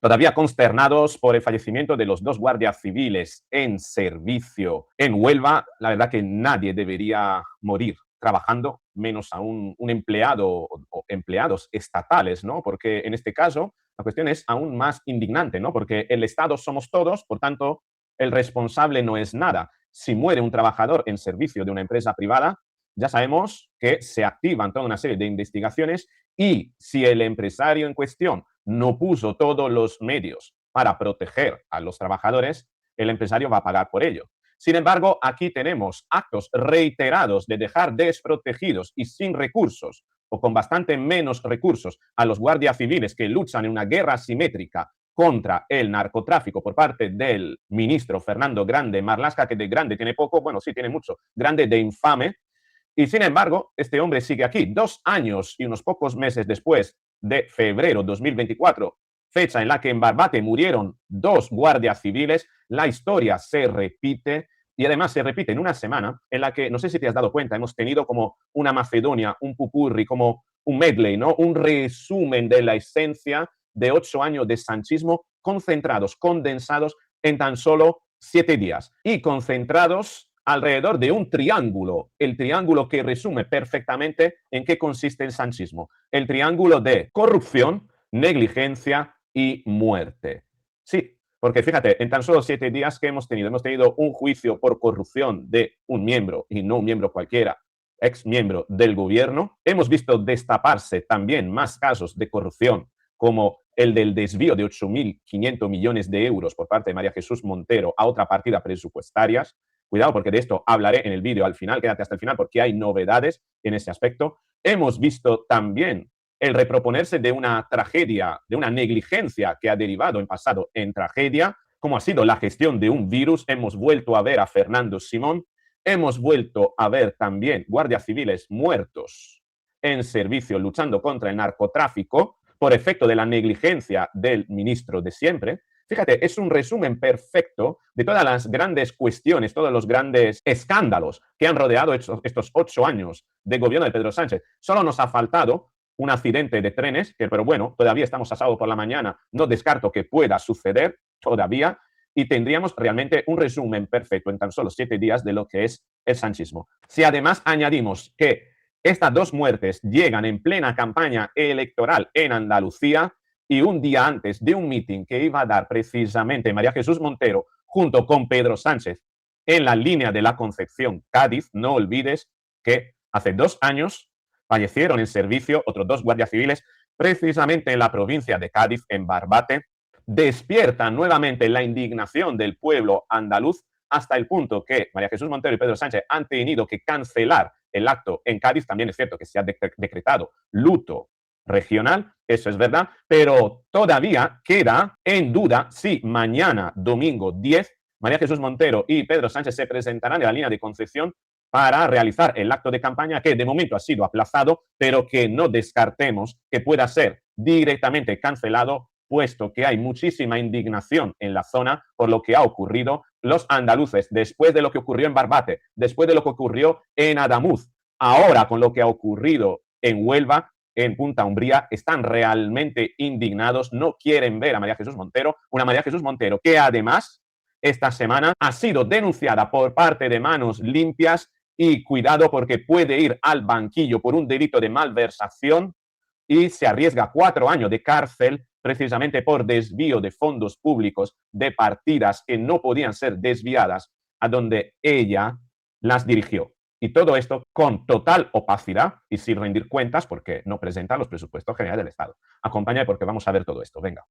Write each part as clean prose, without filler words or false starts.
Todavía consternados por el fallecimiento de los dos guardias civiles en servicio en Huelva, la verdad que nadie debería morir trabajando, menos aún un empleado o empleados estatales, ¿no? Porque en este caso la cuestión es aún más indignante, ¿no? Porque el Estado somos todos, por tanto, el responsable no es nada. Si muere un trabajador en servicio de una empresa privada, ya sabemos que se activan toda una serie de investigaciones y si el empresario en cuestión no puso todos los medios para proteger a los trabajadores, el empresario va a pagar por ello. Sin embargo, aquí tenemos actos reiterados de dejar desprotegidos y sin recursos o con bastante menos recursos a los guardias civiles que luchan en una guerra asimétrica contra el narcotráfico por parte del ministro Fernando Grande Marlaska, que de grande tiene poco, bueno, sí tiene mucho, grande de infame, y sin embargo, este hombre sigue aquí 2 años y unos pocos meses después de febrero 2024, fecha en la que en Barbate murieron 2 guardias civiles. La historia se repite y además se repite en una semana en la que, no sé si te has dado cuenta, hemos tenido como una Macedonia, un pupurri, como un medley, ¿no? Un resumen de la esencia de 8 años de sanchismo concentrados, condensados en tan solo 7 días y concentrados alrededor de un triángulo, el triángulo que resume perfectamente en qué consiste el sanchismo, el triángulo de corrupción, negligencia y muerte. Sí, porque fíjate, en tan solo 7 días que hemos tenido un juicio por corrupción de un miembro, y no un miembro cualquiera, ex miembro del gobierno, hemos visto destaparse también más casos de corrupción, como el del desvío de 8.500 millones de euros por parte de María Jesús Montero a otra partida presupuestaria. Cuidado, porque de esto hablaré en el vídeo al final, quédate hasta el final porque hay novedades en ese aspecto. Hemos visto también el reproponerse de una tragedia, de una negligencia que ha derivado en pasado en tragedia, como ha sido la gestión de un virus. Hemos vuelto a ver a Fernando Simón, hemos vuelto a ver también guardias civiles muertos en servicio luchando contra el narcotráfico por efecto de la negligencia del ministro de siempre. Fíjate, es un resumen perfecto de todas las grandes cuestiones, todos los grandes escándalos que han rodeado estos 8 años de gobierno de Pedro Sánchez. Solo nos ha faltado un accidente de trenes, que, pero bueno, todavía estamos a sábado por la mañana, no descarto que pueda suceder todavía, y tendríamos realmente un resumen perfecto en tan solo 7 días de lo que es el sanchismo. Si además añadimos que estas 2 muertes llegan en plena campaña electoral en Andalucía, y un día antes de un meeting que iba a dar precisamente María Jesús Montero junto con Pedro Sánchez en la línea de la Concepción, Cádiz, no olvides que hace 2 años fallecieron en servicio otros 2 guardias civiles precisamente en la provincia de Cádiz, en Barbate. Despierta nuevamente la indignación del pueblo andaluz hasta el punto que María Jesús Montero y Pedro Sánchez han tenido que cancelar el acto en Cádiz. También es cierto que se ha decretado luto regional, eso es verdad, pero todavía queda en duda si mañana, domingo 10, María Jesús Montero y Pedro Sánchez se presentarán en la línea de Concepción para realizar el acto de campaña que de momento ha sido aplazado, pero que no descartemos que pueda ser directamente cancelado, puesto que hay muchísima indignación en la zona por lo que ha ocurrido. Los andaluces, después de lo que ocurrió en Barbate, después de lo que ocurrió en Adamuz, ahora con lo que ha ocurrido en Huelva, en Punta Umbría, están realmente indignados, no quieren ver a María Jesús Montero, una María Jesús Montero que además esta semana ha sido denunciada por parte de Manos Limpias y cuidado porque puede ir al banquillo por un delito de malversación y se arriesga 4 años de cárcel precisamente por desvío de fondos públicos de partidas que no podían ser desviadas a donde ella las dirigió. Y todo esto con total opacidad y sin rendir cuentas porque no presenta los presupuestos generales del Estado. Acompáñame porque vamos a ver todo esto. Venga.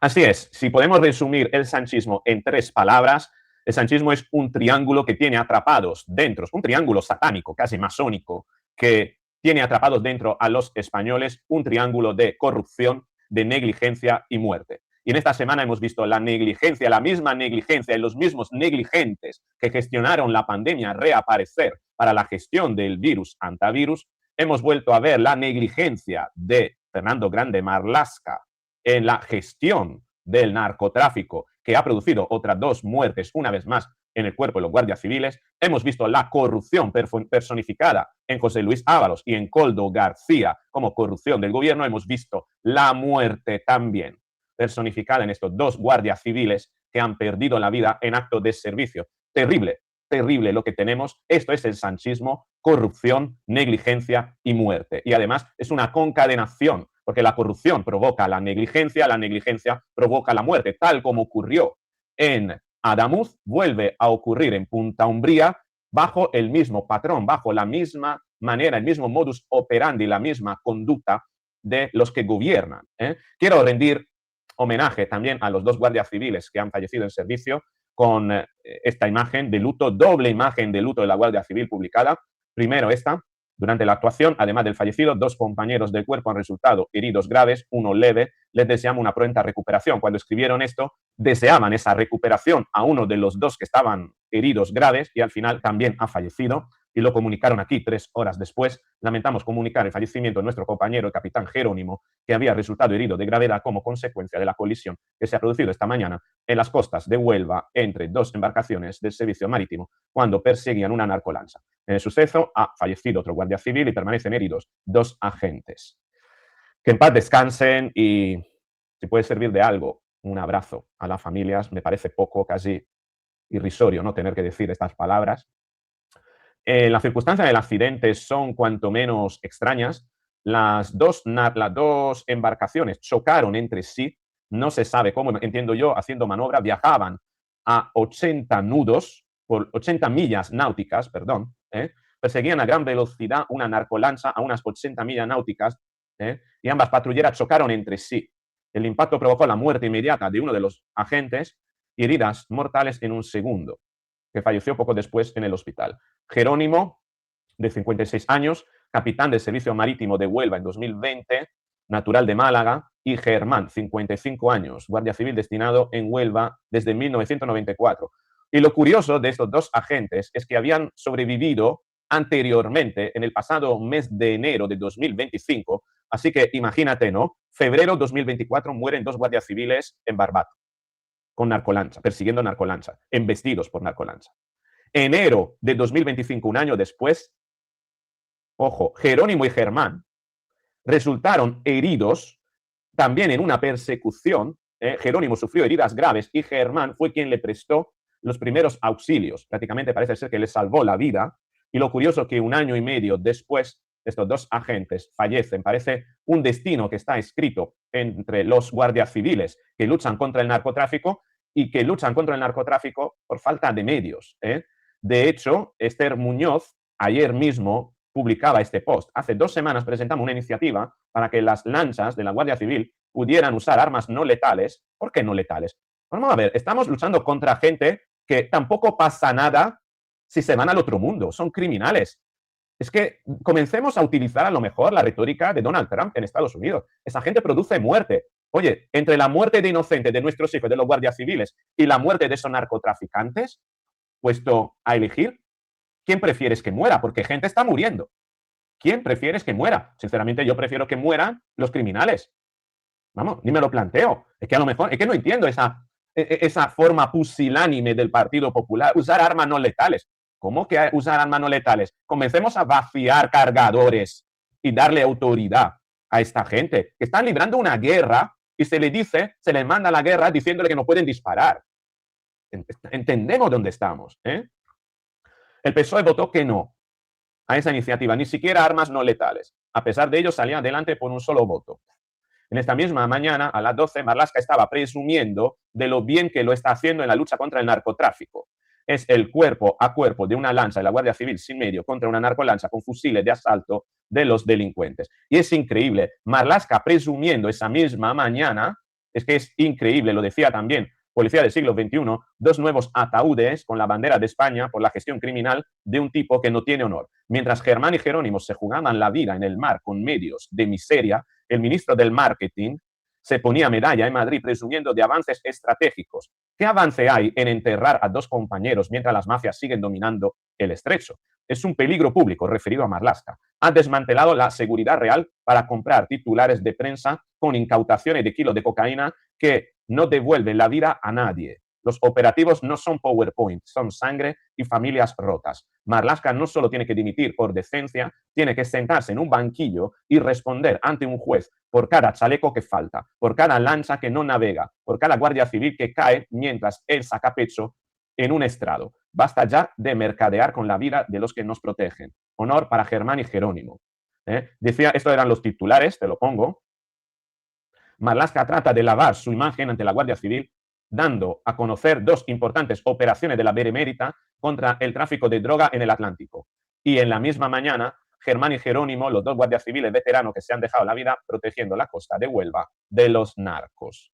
Así es, si podemos resumir el sanchismo en 3 palabras, el sanchismo es un triángulo que tiene atrapados dentro, un triángulo satánico, casi masónico, que tiene atrapados dentro a los españoles, un triángulo de corrupción, de negligencia y muerte. Y en esta semana hemos visto la negligencia, la misma negligencia y los mismos negligentes que gestionaron la pandemia reaparecer para la gestión del virus antivirus. Hemos vuelto a ver la negligencia de Fernando Grande Marlaska en la gestión del narcotráfico, que ha producido otras 2 muertes, una vez más, en el cuerpo de los guardias civiles. Hemos visto la corrupción personificada en José Luis Ábalos y en Koldo García como corrupción del gobierno. Hemos visto la muerte también personificada en estos 2 guardias civiles que han perdido la vida en acto de servicio. Terrible, terrible lo que tenemos. Esto es el sanchismo: corrupción, negligencia y muerte. Y además es una concadenación, porque la corrupción provoca la negligencia provoca la muerte, tal como ocurrió en Adamuz, vuelve a ocurrir en Punta Umbría bajo el mismo patrón, bajo la misma manera, el mismo modus operandi, la misma conducta de los que gobiernan. Quiero rendir homenaje también a los 2 guardias civiles que han fallecido en servicio con esta imagen de luto, doble imagen de luto de la Guardia Civil publicada. Primero esta: durante la actuación, además del fallecido, 2 compañeros del cuerpo han resultado heridos graves, uno leve. Les deseamos una pronta recuperación. Cuando escribieron esto, deseaban esa recuperación a uno de los 2 que estaban heridos graves y al final también ha fallecido. Y lo comunicaron aquí 3 horas después. Lamentamos comunicar el fallecimiento de nuestro compañero, el capitán Jerónimo, que había resultado herido de gravedad como consecuencia de la colisión que se ha producido esta mañana en las costas de Huelva entre 2 embarcaciones del servicio marítimo cuando perseguían una narcolancha. En el suceso ha fallecido otro guardia civil y permanecen heridos 2 agentes. Que en paz descansen y, si puede servir de algo, un abrazo a las familias. Me parece poco, casi irrisorio, no tener que decir estas palabras. Las circunstancias del accidente son cuanto menos extrañas. Las dos embarcaciones chocaron entre sí. No se sabe cómo, entiendo yo, haciendo maniobra, viajaban a 80 nudos, por 80 millas náuticas, perdón, perseguían a gran velocidad una narcolancha a unas 80 millas náuticas, y ambas patrulleras chocaron entre sí. El impacto provocó la muerte inmediata de uno de los agentes y heridas mortales en un segundo, que falleció poco después en el hospital. Jerónimo, de 56 años, capitán del Servicio Marítimo de Huelva en 2020, natural de Málaga, y Germán, 55 años, guardia civil destinado en Huelva desde 1994. Y lo curioso de estos 2 agentes es que habían sobrevivido anteriormente, en el pasado mes de enero de 2025, así que imagínate, ¿no? Febrero 2024 mueren 2 guardias civiles en Barbate, con narcolancha, persiguiendo narcolancha, embestidos por narcolancha. Enero de 2025, un año después, ojo, Jerónimo y Germán resultaron heridos también en una persecución. Jerónimo sufrió heridas graves y Germán fue quien le prestó los primeros auxilios. Prácticamente parece ser que le salvó la vida. Y lo curioso es que un año y medio después, estos 2 agentes fallecen. Parece un destino que está escrito entre los guardias civiles que luchan contra el narcotráfico y que luchan contra el narcotráfico por falta de medios. De hecho, Esther Muñoz ayer mismo publicaba este post. Hace 2 semanas presentamos una iniciativa para que las lanchas de la Guardia Civil pudieran usar armas no letales. ¿Por qué no letales? Vamos a ver, estamos luchando contra gente que tampoco pasa nada si se van al otro mundo. Son criminales. Es que comencemos a utilizar a lo mejor la retórica de Donald Trump en Estados Unidos. Esa gente produce muerte. Oye, entre la muerte de inocentes de nuestros hijos, de los guardias civiles, y la muerte de esos narcotraficantes, puesto a elegir, ¿quién prefieres que muera? Porque gente está muriendo. ¿Quién prefieres que muera? Sinceramente, yo prefiero que mueran los criminales. Vamos, ni me lo planteo. Es que a lo mejor, es que no entiendo esa forma pusilánime del Partido Popular, usar armas no letales. ¿Cómo que usar armas no letales? Comencemos a vaciar cargadores y darle autoridad a esta gente que están librando una guerra y se les manda a la guerra diciéndole que no pueden disparar. Entendemos dónde estamos. El PSOE votó que no a esa iniciativa, ni siquiera armas no letales. A pesar de ello, salía adelante por un solo voto. En esta misma mañana, a las 12, Marlaska estaba presumiendo de lo bien que lo está haciendo en la lucha contra el narcotráfico. Es el cuerpo a cuerpo de una lancha de la Guardia Civil sin medio contra una narcolancha con fusiles de asalto de los delincuentes. Y es increíble. Marlaska presumiendo esa misma mañana, es que es increíble, lo decía también Policía del siglo XXI, 2 nuevos ataúdes con la bandera de España por la gestión criminal de un tipo que no tiene honor. Mientras Germán y Jerónimo se jugaban la vida en el mar con medios de miseria, el ministro del Marketing se ponía medalla en Madrid presumiendo de avances estratégicos. ¿Qué avance hay en enterrar a 2 compañeros mientras las mafias siguen dominando el estrecho? Es un peligro público referido a Marlaska. Ha desmantelado la seguridad real para comprar titulares de prensa con incautaciones de kilos de cocaína que no devuelven la vida a nadie. Los operativos no son PowerPoint, son sangre y familias rotas. Marlaska no solo tiene que dimitir por decencia, tiene que sentarse en un banquillo y responder ante un juez por cada chaleco que falta, por cada lancha que no navega, por cada guardia civil que cae mientras él saca pecho en un estrado. Basta ya de mercadear con la vida de los que nos protegen. Honor para Germán y Jerónimo. Decía, estos eran los titulares, te lo pongo. Marlaska trata de lavar su imagen ante la Guardia Civil, dando a conocer dos importantes operaciones de la Benemérita contra el tráfico de droga en el Atlántico. Y en la misma mañana, Germán y Jerónimo, los dos guardias civiles veteranos que se han dejado la vida protegiendo la costa de Huelva de los narcos.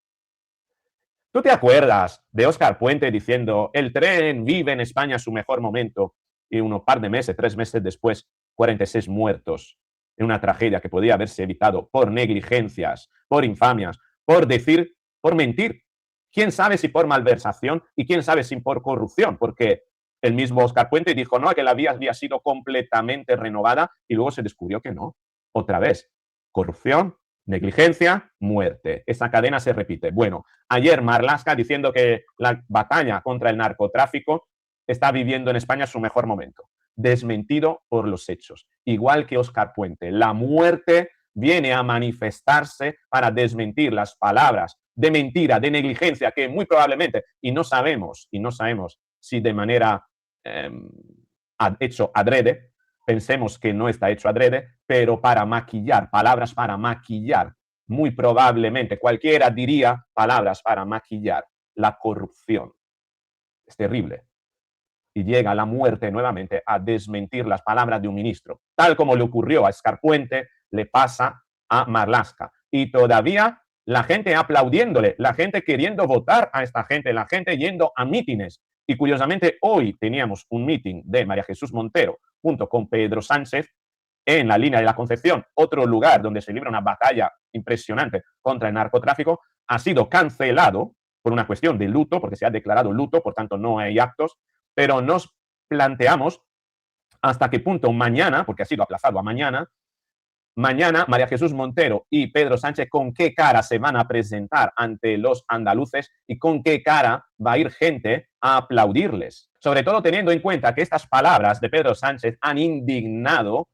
¿Tú te acuerdas de Óscar Puente diciendo el tren vive en España su mejor momento y unos par de meses, 3 meses después, 46 muertos en una tragedia que podía haberse evitado por negligencias, por infamias, por decir, por mentir? ¿Quién sabe si por malversación y quién sabe si por corrupción? Porque el mismo Óscar Puente dijo no, que la vía había sido completamente renovada y luego se descubrió que no. Otra vez, corrupción, negligencia, muerte. Esa cadena se repite. Bueno, ayer Marlaska diciendo que la batalla contra el narcotráfico está viviendo en España su mejor momento. Desmentido por los hechos. Igual que Óscar Puente. La muerte viene a manifestarse para desmentir las palabras de mentira, de negligencia, que muy probablemente, y no sabemos si de manera hecho adrede, pensemos que no está hecho adrede, pero para maquillar, palabras para maquillar, muy probablemente, cualquiera diría palabras para maquillar la corrupción. Es terrible. Y llega la muerte nuevamente a desmentir las palabras de un ministro. Tal como le ocurrió a Óscar Puente, le pasa a Marlaska. Y todavía la gente aplaudiéndole, la gente queriendo votar a esta gente, la gente yendo a mítines. Y curiosamente hoy teníamos un mítin de María Jesús Montero junto con Pedro Sánchez en la línea de la Concepción, otro lugar donde se libra una batalla impresionante contra el narcotráfico, ha sido cancelado por una cuestión de luto, porque se ha declarado luto, por tanto no hay actos, pero nos planteamos hasta qué punto mañana, porque ha sido aplazado a mañana, María Jesús Montero y Pedro Sánchez con qué cara se van a presentar ante los andaluces y con qué cara va a ir gente a aplaudirles. Sobre todo teniendo en cuenta que estas palabras de Pedro Sánchez han indignado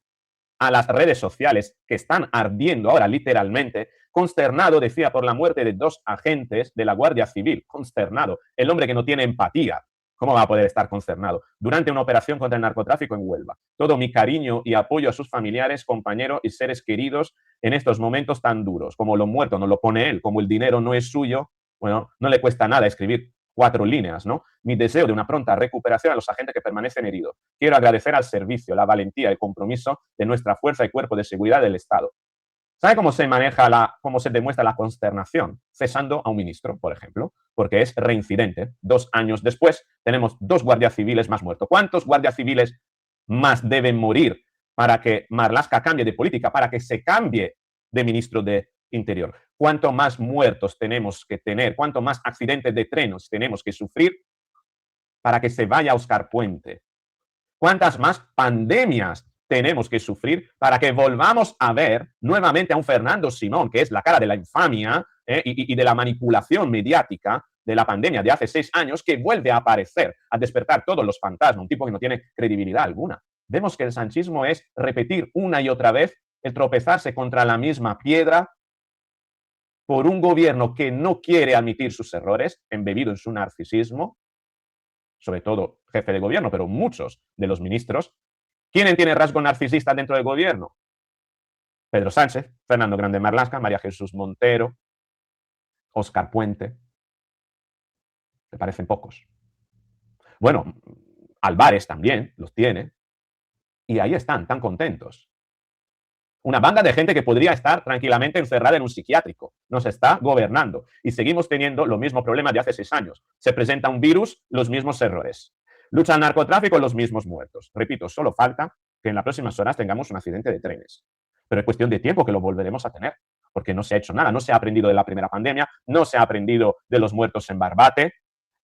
a las redes sociales que están ardiendo ahora literalmente, consternado, decía, por la muerte de 2 agentes de la Guardia Civil. Consternado. El hombre que no tiene empatía. ¿Cómo va a poder estar consternado? Durante una operación contra el narcotráfico en Huelva. Todo mi cariño y apoyo a sus familiares, compañeros y seres queridos en estos momentos tan duros. Como los muertos no lo pone él, como el dinero no es suyo, bueno, no le cuesta nada escribir 4 líneas, ¿no? Mi deseo de una pronta recuperación a los agentes que permanecen heridos. Quiero agradecer al servicio, la valentía y el compromiso de nuestra fuerza y cuerpo de seguridad del Estado. ¿Sabe cómo se maneja cómo se demuestra la consternación? Cesando a un ministro, por ejemplo, porque es reincidente. 2 años después tenemos 2 guardias civiles más muertos. ¿Cuántos guardias civiles más deben morir para que Marlaska cambie de política, para que se cambie de ministro de Interior? ¿Cuánto más muertos tenemos que tener? ¿Cuánto más accidentes de trenes tenemos que sufrir para que se vaya Óscar Puente? ¿Cuántas más pandemias tenemos que sufrir para que volvamos a ver nuevamente a un Fernando Simón, que es la cara de la infamia y de la manipulación mediática de la pandemia de hace 6 años, que vuelve a aparecer, a despertar todos los fantasmas, un tipo que no tiene credibilidad alguna? Vemos que el sanchismo es repetir una y otra vez el tropezarse contra la misma piedra por un gobierno que no quiere admitir sus errores, embebido en su narcisismo, sobre todo jefe de gobierno, pero muchos de los ministros. ¿Quién tiene rasgo narcisista dentro del gobierno? Pedro Sánchez, Fernando Grande Marlaska, María Jesús Montero, Óscar Puente. ¿Te parecen pocos? Bueno, Álvarez también los tiene. Y ahí están, tan contentos. Una banda de gente que podría estar tranquilamente encerrada en un psiquiátrico. Nos está gobernando. Y seguimos teniendo los mismos problemas de hace 6 años. Se presenta un virus, los mismos errores. Lucha al narcotráfico, los mismos muertos. Repito, solo falta que en las próximas horas tengamos un accidente de trenes. Pero es cuestión de tiempo que lo volveremos a tener, porque no se ha hecho nada. No se ha aprendido de la primera pandemia, no se ha aprendido de los muertos en Barbate,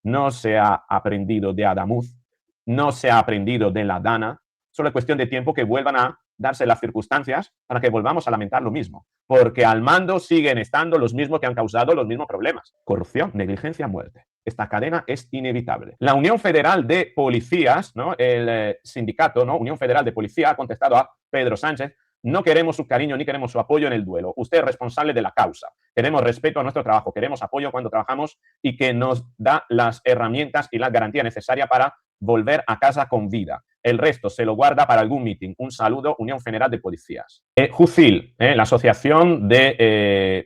no se ha aprendido de Adamuz, no se ha aprendido de la Dana. Solo es cuestión de tiempo que vuelvan a darse las circunstancias para que volvamos a lamentar lo mismo. Porque al mando siguen estando los mismos que han causado los mismos problemas. Corrupción, negligencia, muerte. Esta cadena es inevitable. La Unión Federal de Policías, ¿no? El sindicato, ¿no? Unión Federal de Policía, ha contestado a Pedro Sánchez: no queremos su cariño ni queremos su apoyo en el duelo. Usted es responsable de la causa. Queremos respeto a nuestro trabajo, queremos apoyo cuando trabajamos y que nos da las herramientas y la garantía necesaria para volver a casa con vida. El resto se lo guarda para algún meeting. Un saludo, Unión Federal de Policías. JUCIL, la Asociación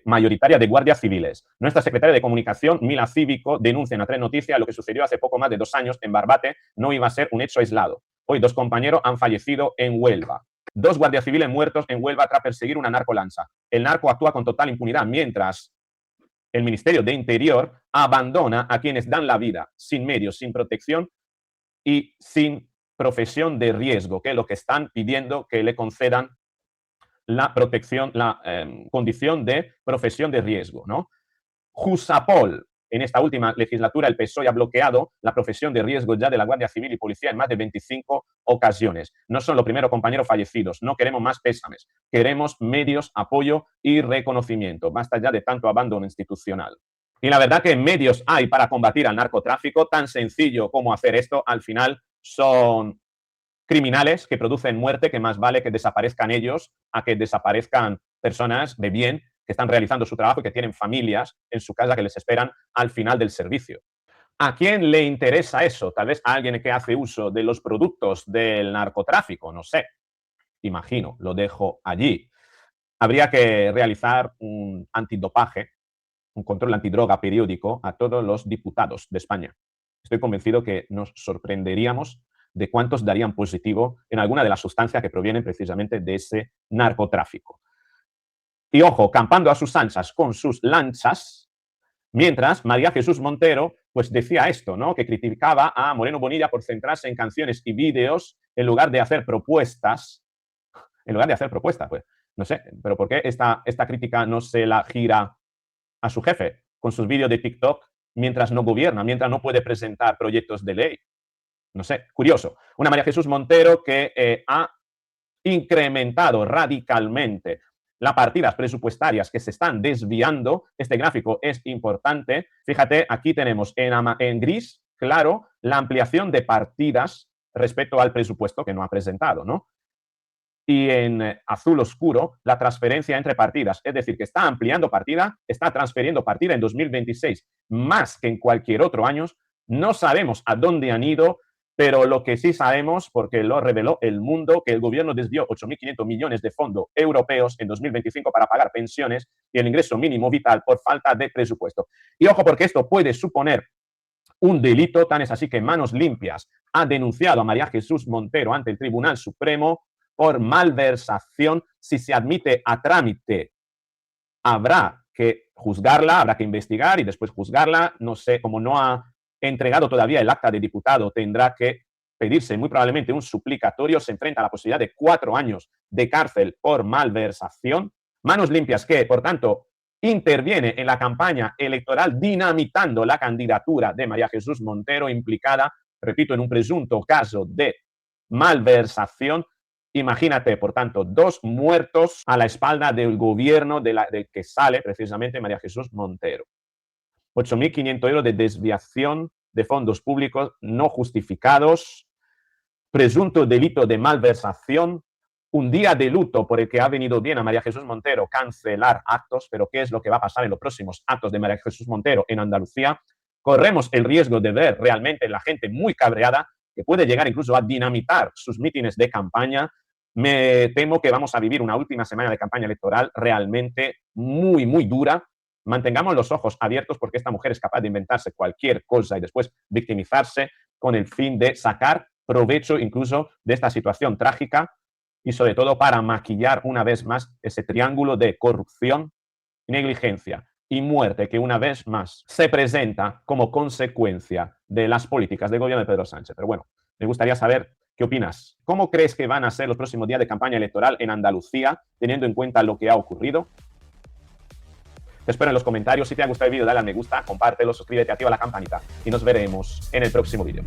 Mayoritaria de Guardias Civiles. Nuestra secretaria de Comunicación, Mila Cívico, denuncia en A3 Noticias lo que sucedió hace poco más de 2 años en Barbate. No iba a ser un hecho aislado. Hoy 2 compañeros han fallecido en Huelva. 2 guardias civiles muertos en Huelva tras perseguir una narcolancha. El narco actúa con total impunidad, mientras el Ministerio de Interior abandona a quienes dan la vida, sin medios, sin protección y sin profesión de riesgo, que es lo que están pidiendo que le concedan la protección, la condición de profesión de riesgo, ¿no? Jusapol. En esta última legislatura, el PSOE ha bloqueado la profesión de riesgo ya de la Guardia Civil y Policía en más de 25 ocasiones. No son los primeros compañeros fallecidos. No queremos más pésames. Queremos medios, apoyo y reconocimiento. Basta ya de tanto abandono institucional. Y la verdad que medios hay para combatir al narcotráfico. Tan sencillo como hacer esto. Al final son criminales que producen muerte, que más vale que desaparezcan ellos a que desaparezcan personas de bien que están realizando su trabajo y que tienen familias en su casa que les esperan al final del servicio. ¿A quién le interesa eso? Tal vez a alguien que hace uso de los productos del narcotráfico, no sé. Imagino, lo dejo allí. Habría que realizar un antidopaje, un control antidroga periódico a todos los diputados de España. Estoy convencido que nos sorprenderíamos de cuántos darían positivo en alguna de las sustancias que provienen precisamente de ese narcotráfico. Y ojo, campando a sus anchas con sus lanchas, mientras María Jesús Montero pues decía esto, ¿no? Que criticaba a Moreno Bonilla por centrarse en canciones y vídeos en lugar de hacer propuestas. En lugar de hacer propuestas, pues, no sé, pero ¿por qué esta crítica no se la gira a su jefe con sus vídeos de TikTok mientras no gobierna, mientras no puede presentar proyectos de ley? No sé, curioso. Una María Jesús Montero que ha incrementado radicalmente las partidas presupuestarias que se están desviando. Este gráfico es importante. Fíjate, aquí tenemos en gris, claro, la ampliación de partidas respecto al presupuesto que no ha presentado, ¿no? Y en azul oscuro, la transferencia entre partidas. Es decir, que está ampliando partida, está transfiriendo partida en 2026 más que en cualquier otro año. No sabemos a dónde han ido, pero lo que sí sabemos, porque lo reveló El Mundo, que el gobierno desvió 8.500 millones de fondos europeos en 2025 para pagar pensiones y el ingreso mínimo vital por falta de presupuesto. Y ojo, porque esto puede suponer un delito, tan es así que Manos Limpias ha denunciado a María Jesús Montero ante el Tribunal Supremo por malversación. Si se admite a trámite, habrá que juzgarla, habrá que investigar y después juzgarla. No sé, como no ha entregado todavía el acta de diputado, tendrá que pedirse muy probablemente un suplicatorio. Se enfrenta a la posibilidad de 4 años de cárcel por malversación. Manos Limpias que, por tanto, interviene en la campaña electoral dinamitando la candidatura de María Jesús Montero, implicada, repito, en un presunto caso de malversación. Imagínate, por tanto, 2 muertos a la espalda del gobierno del que sale precisamente María Jesús Montero. 8.500 euros de desviación de fondos públicos no justificados, presunto delito de malversación, un día de luto por el que ha venido bien a María Jesús Montero cancelar actos, pero ¿qué es lo que va a pasar en los próximos actos de María Jesús Montero en Andalucía? Corremos el riesgo de ver realmente la gente muy cabreada, que puede llegar incluso a dinamitar sus mítines de campaña. Me temo que vamos a vivir una última semana de campaña electoral realmente muy, muy dura. Mantengamos los ojos abiertos porque esta mujer es capaz de inventarse cualquier cosa y después victimizarse con el fin de sacar provecho incluso de esta situación trágica y sobre todo para maquillar una vez más ese triángulo de corrupción, negligencia y muerte que una vez más se presenta como consecuencia de las políticas del gobierno de Pedro Sánchez. Pero bueno, me gustaría saber qué opinas. ¿Cómo crees que van a ser los próximos días de campaña electoral en Andalucía, teniendo en cuenta lo que ha ocurrido? Te espero en los comentarios. Si te ha gustado el vídeo, dale al me gusta, compártelo, suscríbete, activa la campanita y nos veremos en el próximo vídeo.